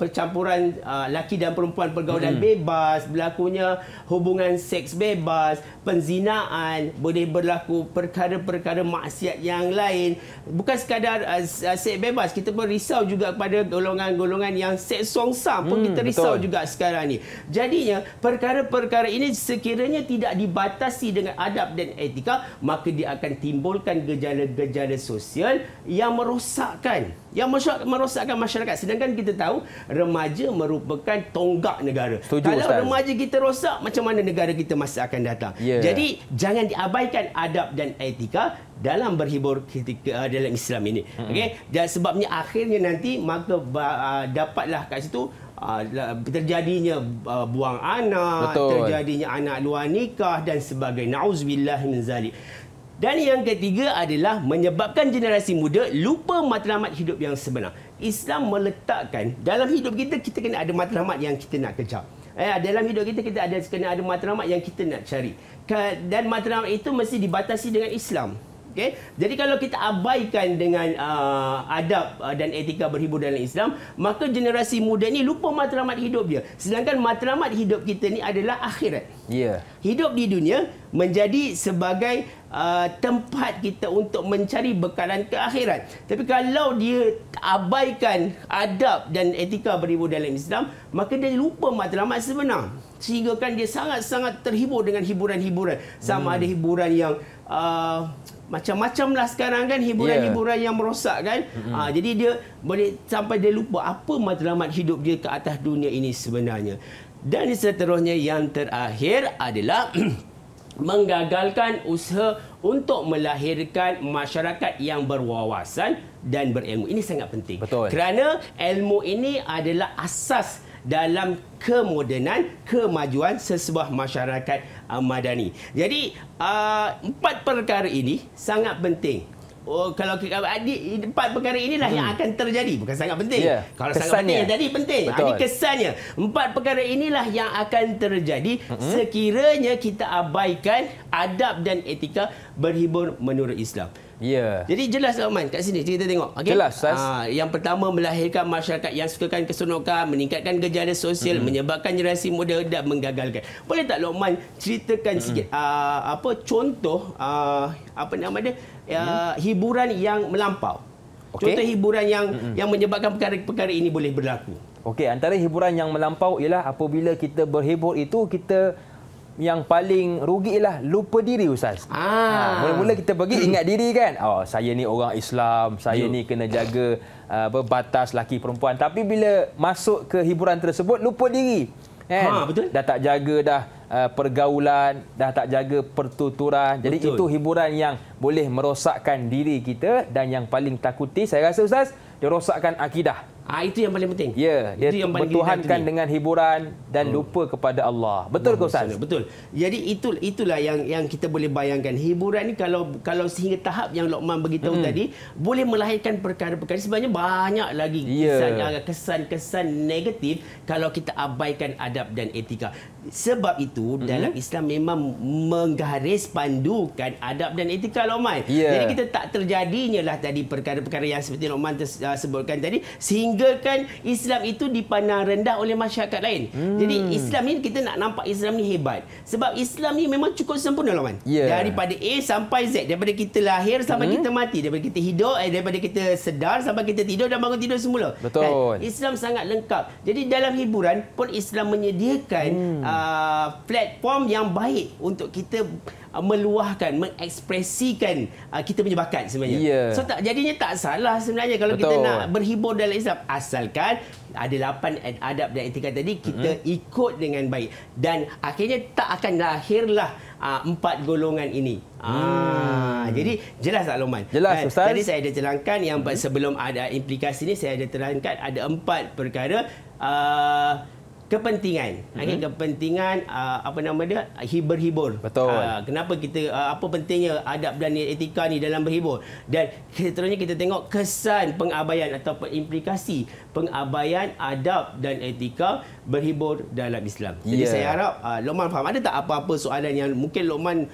Speaker 3: percampuran laki dan perempuan, pergaulan bebas, berlakunya hubungan seks bebas, penzinaan, boleh berlaku perkara-perkara maksiat yang lain. Bukan sekadar seks bebas, kita pun risau juga kepada golongan-golongan yang seks songsam pun kita risau juga sekarang ni. Jadinya perkara-perkara ini sekiranya tidak dibatasi dengan adab dan etika, maka dia akan timbulkan gejala-gejala sosial yang merosakkan masyarakat. Sedangkan kita tahu remaja merupakan tonggak negara.
Speaker 2: Setuju,
Speaker 3: kalau
Speaker 2: Ustaz.
Speaker 3: remaja kita rosak, macam mana negara kita masa akan datang? Jadi jangan diabaikan adab dan etika dalam berhibur dalam Islam ini. Okey, dan sebabnya akhirnya nanti maka dapatlah kat situ terjadinya buang anak, terjadinya anak luar nikah dan sebagainya. Nauzubillah min zalik. Dan yang ketiga adalah menyebabkan generasi muda lupa matlamat hidup yang sebenar. Islam meletakkan dalam hidup kita kena ada matlamat yang kita nak kejar. Dalam hidup kita kena ada matlamat yang kita nak cari. Dan matlamat itu mesti dibatasi dengan Islam. Okay? Jadi kalau kita abaikan dengan adab dan etika berhibur dalam Islam, maka generasi muda ni lupa matlamat hidup dia. Sedangkan matlamat hidup kita ni adalah akhirat. Hidup di dunia menjadi sebagai tempat kita untuk mencari bekalan ke akhirat. Tapi kalau dia abaikan adab dan etika berhibur dalam Islam, maka dia lupa matlamat sebenar. Sehingga kan dia sangat-sangat terhibur dengan hiburan-hiburan. Sama ada hiburan yang macam-macam lah sekarang kan, hiburan-hiburan yang merosak kan. Jadi dia boleh sampai dia lupa apa matlamat hidup dia ke atas dunia ini sebenarnya. Dan seterusnya yang terakhir adalah menggagalkan usaha untuk melahirkan masyarakat yang berwawasan dan berilmu. Ini sangat penting. Kerana ilmu ini adalah asas dalam kemodenan, kemajuan sesebuah masyarakat madani. Jadi, 4 perkara ini sangat penting. Kalau empat perkara inilah yang akan terjadi. Bukan sangat penting. Kalau kesannya sangat penting, yang tadi penting. Ini kesannya. 4 perkara inilah yang akan terjadi sekiranya kita abaikan adab dan etika berhibur menurut Islam. Jadi jelas Rahman kat sini kita tengok. Okay?
Speaker 2: Jelas.
Speaker 3: Yang pertama, melahirkan masyarakat yang sukakan keseronokan, meningkatkan gejala sosial, menyebabkan generasi muda dan menggagalkan. Boleh tak Luqman ceritakan sikit contoh hiburan yang melampau? Contoh hiburan yang menyebabkan perkara-perkara ini boleh berlaku.
Speaker 2: Okey, antara hiburan yang melampau ialah apabila kita berhibur itu kita yang paling rugi ialah lupa diri Ustaz. Mula-mula kita pergi ingat diri kan. Saya ni orang Islam, saya ni kena jaga batas laki perempuan. Tapi bila masuk ke hiburan tersebut lupa diri. Kan?
Speaker 3: Betul.
Speaker 2: Dah tak jaga dah pergaulan, dah tak jaga pertuturan. Jadi itu hiburan yang boleh merosakkan diri kita dan yang paling takuti saya rasa Ustaz, dia rosakkan akidah.
Speaker 3: Itu yang paling penting.
Speaker 2: Dia bertuhankan dengan hiburan dan lupa kepada Allah. Betul ke Ustaz?
Speaker 3: Betul. Jadi itulah yang kita boleh bayangkan. Hiburan ni kalau sehingga tahap yang Luqman beritahu tadi, boleh melahirkan perkara-perkara. Sebenarnya banyak lagi kesan-kesan negatif kalau kita abaikan adab dan etika. Sebab itu dalam Islam memang menggaris pandukan adab dan etika Luqman. Jadi kita tak terjadinya lah tadi perkara-perkara yang seperti Luqman sebutkan tadi, sehingga kan Islam itu dipandang rendah oleh masyarakat lain. Jadi Islam ni kita nak nampak Islam ni hebat. Sebab Islam ni memang cukup sempurna Luqman. Daripada A sampai Z, daripada kita lahir sampai kita mati, daripada kita hidup, daripada kita sedar sampai kita tidur dan bangun tidur semula. Kan? Islam sangat lengkap. Jadi dalam hiburan pun Islam menyediakan platform yang baik untuk kita meluahkan, mengekspresikan kita punya bakat sebenarnya. So jadinya tak salah sebenarnya kalau kita nak berhibur dalam Islam, asalkan ada 8 adab dan etika tadi kita ikut dengan baik, dan akhirnya tak akan lahirlah 4 golongan ini. Jadi jelas tak Luqman?
Speaker 2: Jelas Ustaz.
Speaker 3: Tadi saya ada terangkan yang sebelum ada implikasi ni, saya ada terangkan ada 4 perkara kepentingan. Kepentingan apa nama dia? Berhibur.
Speaker 2: Betul.
Speaker 3: Kenapa kita apa pentingnya adab dan etika ni dalam berhibur? Dan seterusnya kita tengok kesan pengabaian atau implikasi pengabaian adab dan etika berhibur dalam Islam. Jadi saya harap Luqman faham. Ada tak apa-apa soalan yang mungkin Luqman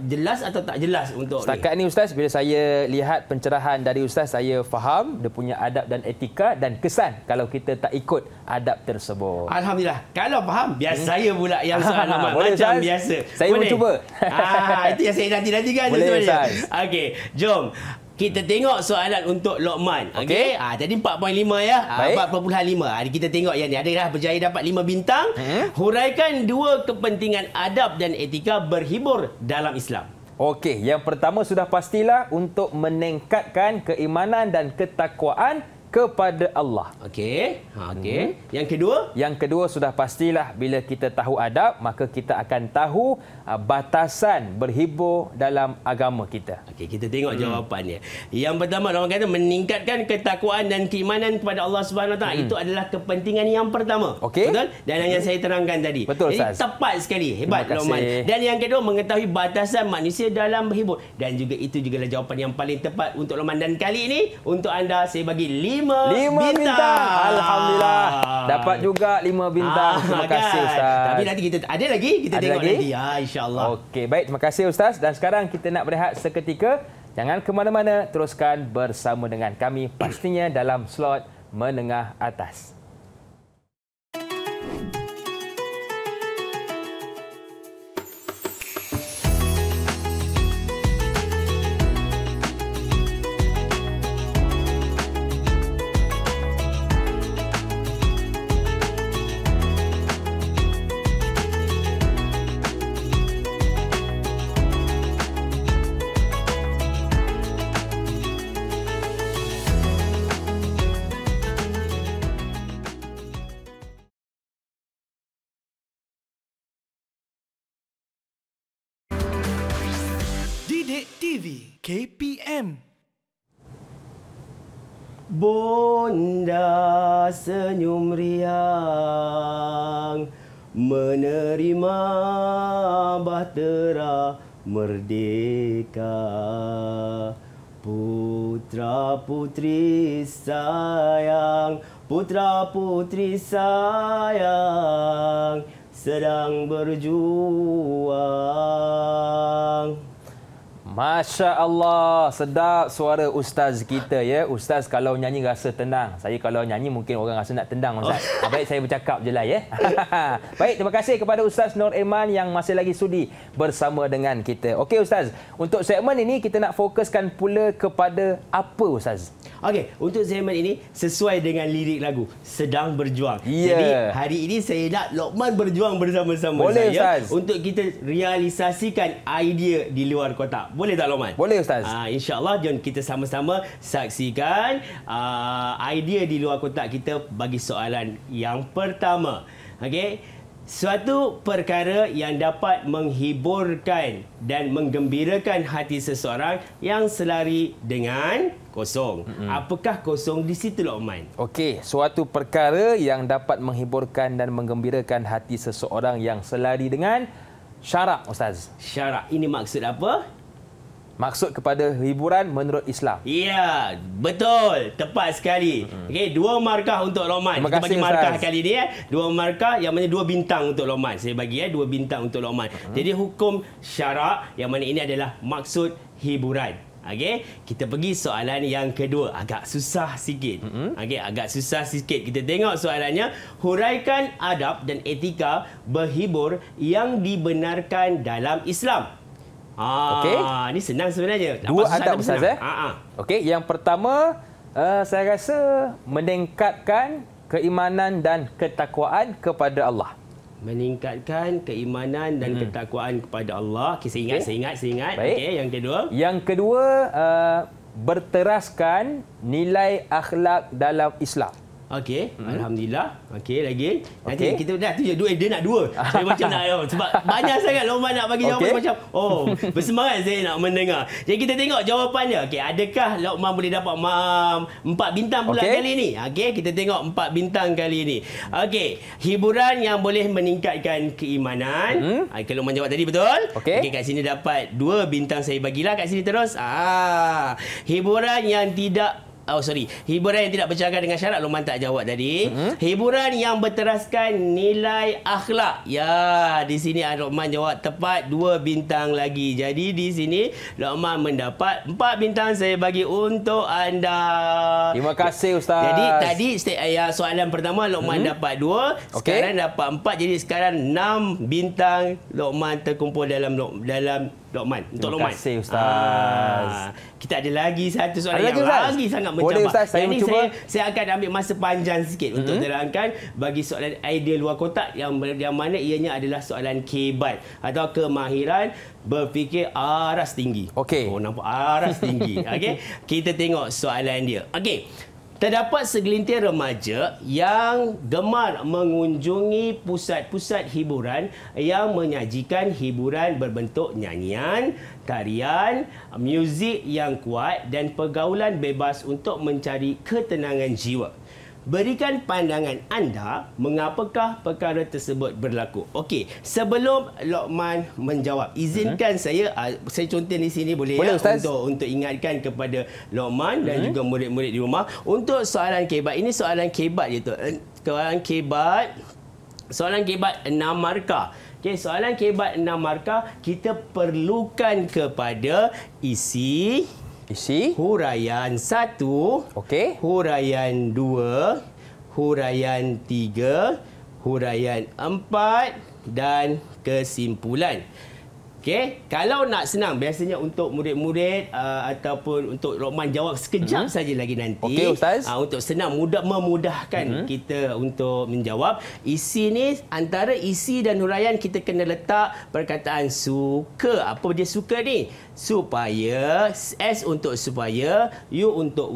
Speaker 3: jelas atau tak jelas untuk
Speaker 2: setakat ni Ustaz, bila saya lihat pencerahan dari Ustaz, saya faham dia punya adab dan etika dan kesan kalau kita tak ikut adab tersebut.
Speaker 3: Alhamdulillah. Kalau faham, biar saya pula yang soal Luqman.
Speaker 2: Boleh,
Speaker 3: Macam
Speaker 2: Ustaz?
Speaker 3: biasa.
Speaker 2: Saya mau cuba.
Speaker 3: Itu yang saya nanti-nantikan.
Speaker 2: Boleh, Ustaz.
Speaker 3: Okey, jom. Kita tengok soalan untuk Luqman. Okey. Tadi 4.5 ya. 4.5. Kita tengok yang ni. Ada dah berjaya dapat 5 bintang. Huraikan 2 kepentingan adab dan etika berhibur dalam Islam.
Speaker 2: Okey, yang pertama sudah pastilah untuk meningkatkan keimanan dan ketakwaan kepada Allah.
Speaker 3: Okey. Okey. Yang kedua?
Speaker 2: Yang kedua sudah pastilah bila kita tahu adab, maka kita akan tahu batasan berhibur dalam agama kita.
Speaker 3: Okey, kita tengok jawapannya. Yang pertama, orang kata meningkatkan ketakwaan dan keimanan kepada Allah Subhanahu Wa Taala. Itu adalah kepentingan yang pertama.
Speaker 2: Okey.
Speaker 3: Betul? Dan yang saya terangkan tadi.
Speaker 2: Betul,
Speaker 3: Jadi
Speaker 2: Ustaz.
Speaker 3: tepat sekali. Hebat Luqman. Dan yang kedua, mengetahui batasan manusia dalam berhibur. Dan juga itu jugalah jawapan yang paling tepat untuk Luqman. Dan kali ini untuk anda saya bagi 5 bintang.
Speaker 2: Alhamdulillah. Dapat juga 5 bintang. Terima kasih Ustaz.
Speaker 3: Tapi nanti kita ada lagi, kita
Speaker 2: ada
Speaker 3: tengok
Speaker 2: lagi?
Speaker 3: nanti. InsyaAllah.
Speaker 2: Okey, baik. Terima kasih Ustaz. Dan sekarang kita nak berehat seketika. Jangan ke mana-mana. Teruskan bersama dengan kami. Pastinya dalam slot menengah atas.
Speaker 1: Didik TV KPM.
Speaker 3: Bonda senyum riang menerima bahtera merdeka. Putra-putri sayang, putra-putri sayang sedang berjuang.
Speaker 2: Masya Allah, sedap suara Ustaz kita ya. Ustaz kalau nyanyi rasa tenang. Saya kalau nyanyi mungkin orang rasa nak tendang Ustaz. Baik, saya bercakap je lah ya. Baik, terima kasih kepada Ustaz Nur Iman yang masih lagi sudi bersama dengan kita. Okey Ustaz, untuk segmen ini kita nak fokuskan pula kepada apa Ustaz?
Speaker 3: Okey, untuk segmen ini sesuai dengan lirik lagu Sedang Berjuang.
Speaker 2: Ya.
Speaker 3: Jadi hari ini saya nak Luqman berjuang bersama-sama
Speaker 2: Boleh,
Speaker 3: saya
Speaker 2: Ustaz.
Speaker 3: untuk kita realisasikan idea di luar kotak. Boleh tak Luqman?
Speaker 2: Boleh Ustaz.
Speaker 3: InsyaAllah jom kita sama-sama saksikan idea di luar kotak kita bagi soalan yang pertama. Okey. Suatu perkara yang dapat menghiburkan dan menggembirakan hati seseorang yang selari dengan kosong. Apakah kosong di situ Luqman?
Speaker 2: Okey, suatu perkara yang dapat menghiburkan dan menggembirakan hati seseorang yang selari dengan syarak Ustaz.
Speaker 3: Syarak. Ini maksud apa?
Speaker 2: Maksud kepada hiburan menurut Islam.
Speaker 3: Ya, betul. Tepat sekali. Okey, 2 markah untuk Luqman.
Speaker 2: Terima
Speaker 3: Kita
Speaker 2: kasih,
Speaker 3: bagi markah
Speaker 2: Ustaz.
Speaker 3: kali ni 2 markah yang mana 2 bintang untuk Luqman. Saya bagi 2 bintang untuk Luqman. Jadi hukum syarak yang mana ini adalah maksud hiburan. Okey, kita pergi soalan yang kedua. Agak susah sikit. Okey, agak susah sikit. Kita tengok soalannya. Huraikan adab dan etika berhibur yang dibenarkan dalam Islam.
Speaker 2: Okey.
Speaker 3: Ini senang sebenarnya.
Speaker 2: 2 adab Ustaz Okey, yang pertama saya rasa meningkatkan keimanan dan ketakwaan kepada Allah.
Speaker 3: Meningkatkan keimanan dan ketakwaan kepada Allah. Okay, saya ingat.
Speaker 2: Baik.
Speaker 3: Okey, yang kedua.
Speaker 2: Yang kedua berteraskan nilai akhlak dalam Islam.
Speaker 3: Okey, alhamdulillah. Okey, lagi. Nanti kita dah tu je dia nak 2. Saya macam nak sebab banyak sangat Lokman nak bagi jawapan macam bersemangat saya nak mendengar. Jadi kita tengok jawapannya. Okey, adakah Lokman boleh dapat 4 bintang pula kali ni? Okey, kita tengok 4 bintang kali ni. Okey, hiburan yang boleh meningkatkan keimanan. Kalau Lokman jawab tadi betul. Okey, kat sini dapat 2 bintang, saya bagilah kat sini terus. Hiburan yang tidak hiburan yang tidak bercakap dengan syarat, Lokman tak jawab tadi. Hiburan yang berteraskan nilai akhlak. Ya, di sini Lokman jawab tepat, 2 bintang lagi. Jadi di sini Lokman mendapat 4 bintang, saya bagi untuk anda.
Speaker 2: Terima kasih Ustaz.
Speaker 3: Jadi tadi soalan pertama Lokman dapat 2, sekarang dapat 4. Jadi sekarang 6 bintang Lokman terkumpul dalam Lokman. Untuk Lokman.
Speaker 2: Terima kasih Ustaz.
Speaker 3: Kita ada lagi satu soalan yang lagi sangat mencabar.
Speaker 2: Boleh Ustaz, saya mencuba.
Speaker 3: Saya akan ambil masa panjang sikit untuk terangkan bagi soalan idea luar kotak yang mana ianya adalah soalan kebat atau kemahiran berfikir aras tinggi.
Speaker 2: Okey.
Speaker 3: Nampak aras tinggi. Okey. Kita tengok soalan dia. Okey. Terdapat segelintir remaja yang gemar mengunjungi pusat-pusat hiburan yang menyajikan hiburan berbentuk nyanyian, tarian, muzik yang kuat dan pergaulan bebas untuk mencari ketenangan jiwa. Berikan pandangan anda mengapakah perkara tersebut berlaku. Okey, sebelum Lokman menjawab, izinkan saya contoh di sini boleh
Speaker 2: Ustaz?
Speaker 3: Untuk ingatkan kepada Lokman dan juga murid-murid di rumah untuk soalan kebat. Ini soalan kebat je tu. Soalan kebat 6 markah. Okey, soalan kebat 6 markah kita perlukan kepada isi, huraian 1, huraian 2, huraian 3, huraian 4 dan kesimpulan. Okey, kalau nak senang biasanya untuk murid-murid ataupun untuk Lokman jawab sekejap saja lagi nanti.
Speaker 2: Okey Ustaz.
Speaker 3: Untuk senang memudahkan kita untuk menjawab. Isi ni antara isi dan huraian kita kena letak perkataan suka. Apa dia suka ni? Supaya, S untuk supaya, U untuk,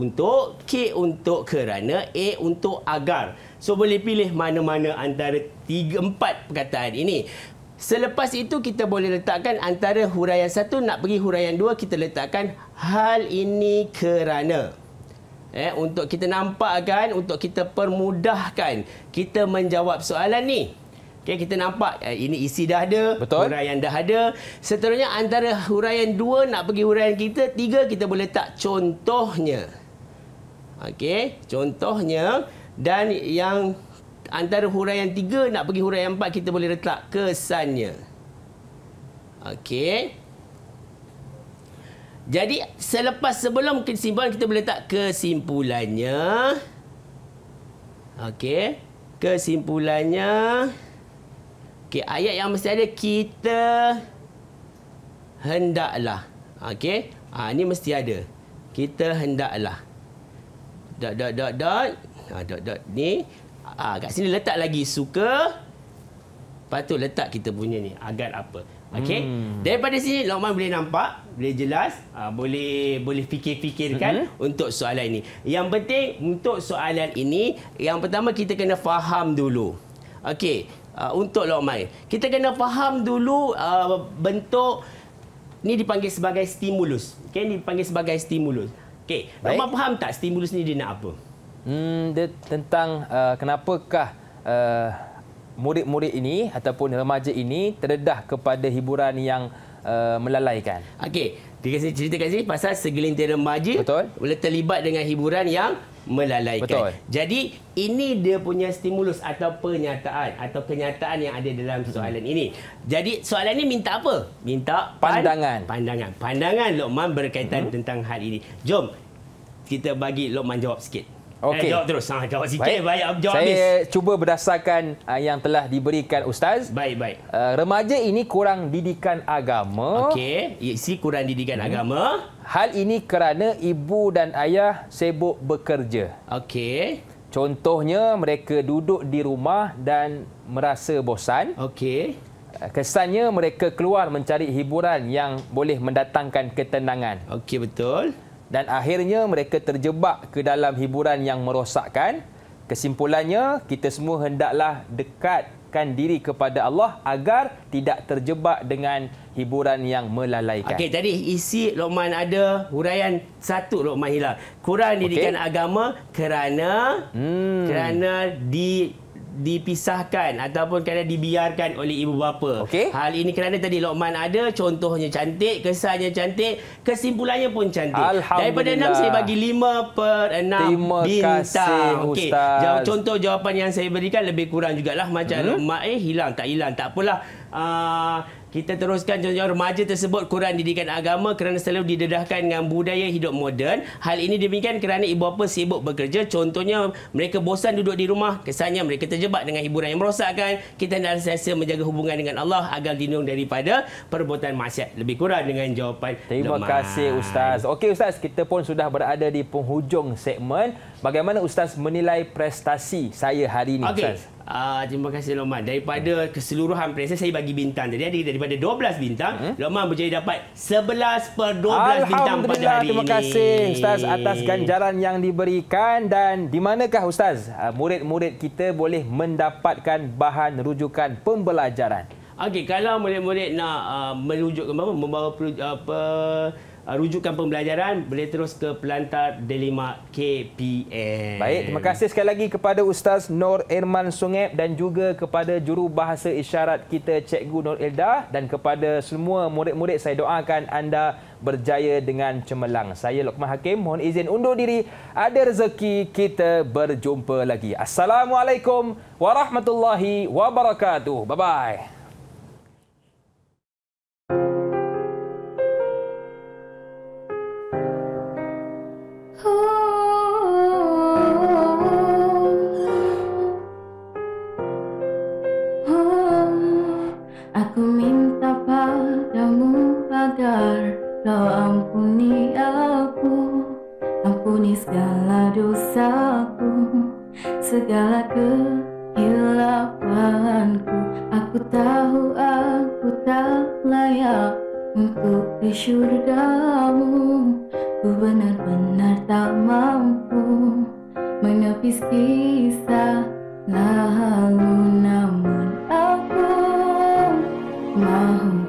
Speaker 3: K untuk kerana, A untuk agar. So boleh pilih mana-mana antara 4 perkataan ini. Selepas itu kita boleh letakkan antara huraian 1 nak pergi huraian 2, kita letakkan hal ini kerana. Untuk kita nampakkan, untuk kita permudahkan kita menjawab soalan ni. Okay, kita nampak ini isi dah ada, huraian dah ada. Seterusnya antara huraian 2 nak pergi huraian 3, kita boleh letak contohnya. Okey, contohnya. Dan yang antara huraian 3 nak pergi huraian 4, kita boleh letak kesannya. Okey. Jadi sebelum kesimpulan kita boleh letak kesimpulannya. Okey. Kesimpulannya. Okey, ayat yang mesti ada kita hendaklah. Okey. Ini mesti ada. Kita hendaklah. Ni. Kat sini letak lagi suka. Lepas tu letak kita punya ni. Agar apa. Okey. Daripada sini Lokman boleh nampak. Boleh jelas. Boleh fikir-fikirkan untuk soalan ini. Yang penting untuk soalan ini. Yang pertama kita kena faham dulu. Okey. Untuk Lokman. Kita kena faham dulu bentuk. Ni dipanggil sebagai stimulus. Okey. Ni dipanggil sebagai stimulus. Okey. Lokman faham tak stimulus ni dia nak apa?
Speaker 2: Dia tentang kenapakah murid-murid ini ataupun remaja ini terdedah kepada hiburan yang melalaikan. Okey, dia
Speaker 3: ceritakan sini pasal segelintir remaja boleh terlibat dengan hiburan yang melalaikan. Jadi ini dia punya stimulus atau pernyataan atau kenyataan yang ada dalam soalan ini. Jadi soalan ini minta apa? Minta
Speaker 2: pandangan.
Speaker 3: Pandangan Lokman berkaitan tentang hal ini. Jom kita bagi Lokman jawab sikit.
Speaker 2: Okey.
Speaker 3: Jawab terus. Jawab sikit. Baik, jawab
Speaker 2: habis. Saya
Speaker 3: habis.
Speaker 2: cuba berdasarkan yang telah diberikan Ustaz.
Speaker 3: Baik.
Speaker 2: Remaja ini kurang didikan agama.
Speaker 3: Okey. Isi kurang didikan agama.
Speaker 2: Hal ini kerana ibu dan ayah sibuk bekerja.
Speaker 3: Okey.
Speaker 2: Contohnya, mereka duduk di rumah dan merasa bosan.
Speaker 3: Okey.
Speaker 2: Kesannya mereka keluar mencari hiburan yang boleh mendatangkan ketenangan.
Speaker 3: Okey, betul.
Speaker 2: Dan akhirnya mereka terjebak ke dalam hiburan yang merosakkan. Kesimpulannya, kita semua hendaklah dekatkan diri kepada Allah agar tidak terjebak dengan hiburan yang melalaikan.
Speaker 3: Okey, tadi isi Luqman ada huraian satu Luqman hilang. Kurang didikan agama kerana dipisahkan ataupun kerana dibiarkan oleh ibu bapa. Hal ini kerana tadi Luqman ada contohnya cantik, kesannya cantik, kesimpulannya pun cantik. Daripada 6 saya bagi 5/6 bintang. Okey. Contoh jawapan yang saya berikan lebih kurang jugalah macam Luqman hilang tak apalah. Kita teruskan. Contohnya remaja tersebut kurang didikan agama kerana selalu didedahkan dengan budaya hidup moden. Hal ini demikian kerana ibu bapa sibuk bekerja. Contohnya mereka bosan duduk di rumah. Kesannya mereka terjebak dengan hiburan yang merosakkan. Kita hendaklah sentiasa menjaga hubungan dengan Allah agar lindung daripada perbuatan maksiat. Lebih kurang dengan jawapan
Speaker 2: Terima kasih Ustaz. Okey Ustaz, kita pun sudah berada di penghujung segmen. Bagaimana Ustaz menilai prestasi saya hari ini Ustaz?
Speaker 3: Terima kasih Luqman. Daripada keseluruhan prestasi saya bagi bintang. Jadi daripada 12 bintang, Luqman berjaya dapat 11/12 bintang pada hari ini.
Speaker 2: Terima kasih Ustaz atas ganjaran yang diberikan. Dan di manakah Ustaz murid-murid kita boleh mendapatkan bahan rujukan pembelajaran?
Speaker 3: Okey, kalau murid-murid nak membawa rujukan pembelajaran, boleh terus ke Pelantar Delima KPM.
Speaker 2: Baik, terima kasih sekali lagi kepada Ustaz Nur Irman Sungeb dan juga kepada jurubahasa isyarat kita Cikgu Nur Ilda, dan kepada semua murid-murid saya doakan anda berjaya dengan cemerlang. Saya Luqman Hakim mohon izin undur diri. Ada rezeki kita berjumpa lagi. Assalamualaikum warahmatullahi wabarakatuh. Bye-bye.
Speaker 4: Aku minta padamu agar kau ampuni aku, ampuni segala dosaku, segala kehilafanku. Aku tahu aku tak layak untuk ke syurgamu, ku benar-benar tak mampu menepis kisah lalu, namun aku mahu